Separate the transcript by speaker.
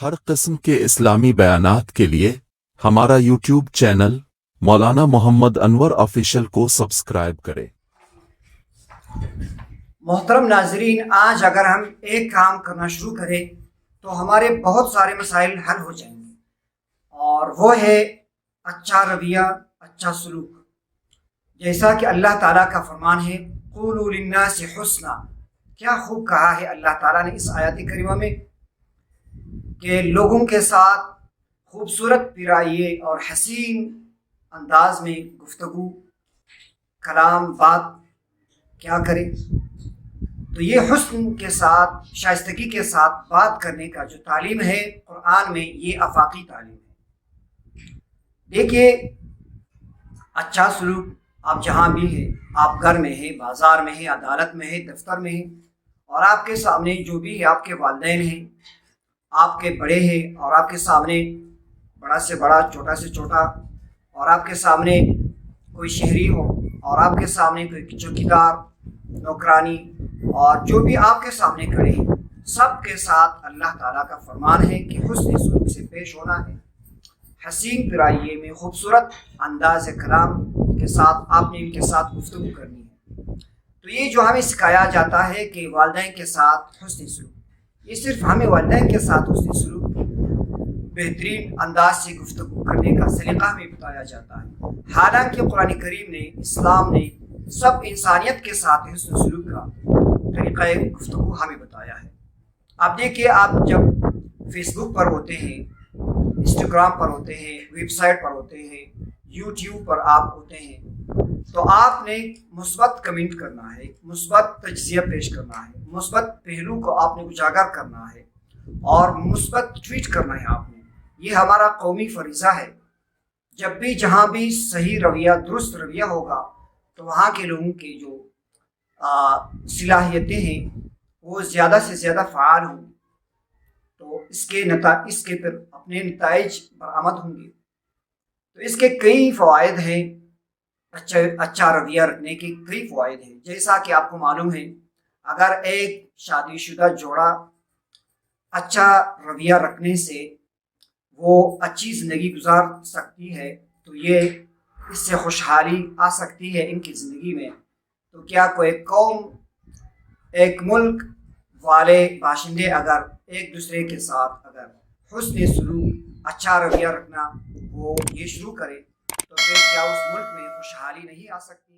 Speaker 1: ہر قسم کے اسلامی بیانات کے لیے ہمارا یوٹیوب چینل مولانا محمد انور آفیشل کو سبسکرائب کریں۔
Speaker 2: محترم ناظرین، آج اگر ہم ایک کام کرنا شروع کریں تو ہمارے بہت سارے مسائل حل ہو جائیں گے، اور وہ ہے اچھا رویہ، اچھا سلوک۔ جیسا کہ اللہ تعالیٰ کا فرمان ہے قولوا للناس حسنا، کیا خوب کہا ہے اللہ تعالیٰ نے اس آیت کریمہ میں کہ لوگوں کے ساتھ خوبصورت پیرائیے اور حسین انداز میں گفتگو، کلام، بات کیا کرے۔ تو یہ حسن کے ساتھ، شائستگی کے ساتھ بات کرنے کا جو تعلیم ہے قرآن میں، یہ آفاقی تعلیم ہے۔ دیکھیے، اچھا سلوک آپ جہاں بھی ہیں، آپ گھر میں ہیں، بازار میں ہیں، عدالت میں ہیں، دفتر میں ہیں، اور آپ کے سامنے جو بھی ہے، آپ کے والدین ہیں، آپ کے بڑے ہیں، اور آپ کے سامنے بڑا سے بڑا، چھوٹا سے چھوٹا، اور آپ کے سامنے کوئی شہری ہو، اور آپ کے سامنے کوئی چوکیدار، نوکرانی، اور جو بھی آپ کے سامنے کھڑے ہیں، سب کے ساتھ اللہ تعالیٰ کا فرمان ہے کہ حسن سلوک سے پیش ہونا ہے۔ حسین پیرائیے میں خوبصورت انداز کلام کے ساتھ آپ نے ان کے ساتھ گفتگو کرنی ہے۔ تو یہ جو ہمیں سکھایا جاتا ہے کہ والدین کے ساتھ حسن سلوک، یہ صرف ہمیں والدین کے ساتھ حسن سلوک، بہترین انداز سے گفتگو کرنے کا سلیقہ ہمیں بتایا جاتا ہے۔ حالانکہ قرآن کریم نے، اسلام نے سب انسانیت کے ساتھ حسن سلوک کا طریقہ گفتگو ہمیں بتایا ہے۔ آپ دیکھیے، آپ جب فیس بک پر ہوتے ہیں، انسٹاگرام پر ہوتے ہیں، ویب سائٹ پر ہوتے ہیں، یوٹیوب پر آپ ہوتے ہیں، تو آپ نے مثبت کمنٹ کرنا ہے، مثبت تجزیہ پیش کرنا ہے، مثبت پہلو کو آپ نے اجاگر کرنا ہے، اور مثبت ٹویٹ کرنا ہے آپ نے۔ یہ ہمارا قومی فریضہ ہے۔ جب بھی جہاں بھی صحیح رویہ، درست رویہ ہوگا، تو وہاں کے لوگوں کی جو صلاحیتیں ہیں وہ زیادہ سے زیادہ فعال ہوں گی، تو اس کے پھر اپنے نتائج برآمد ہوں گے۔ تو اس کے کئی فوائد ہیں، اچھا رویہ رکھنے کے کئی فوائد ہیں۔ جیسا کہ آپ کو معلوم ہے، اگر ایک شادی شدہ جوڑا اچھا رویہ رکھنے سے وہ اچھی زندگی گزار سکتی ہے، تو یہ اس سے خوشحالی آ سکتی ہے ان کی زندگی میں، تو کیا کوئی قوم، ایک ملک والے باشندے اگر ایک دوسرے کے ساتھ اگر حسن سلوک، اچھا رویہ رکھنا وہ یہ شروع کرے، تو پھر کیا اس ملک میں خوشحالی نہیں آ سکتی؟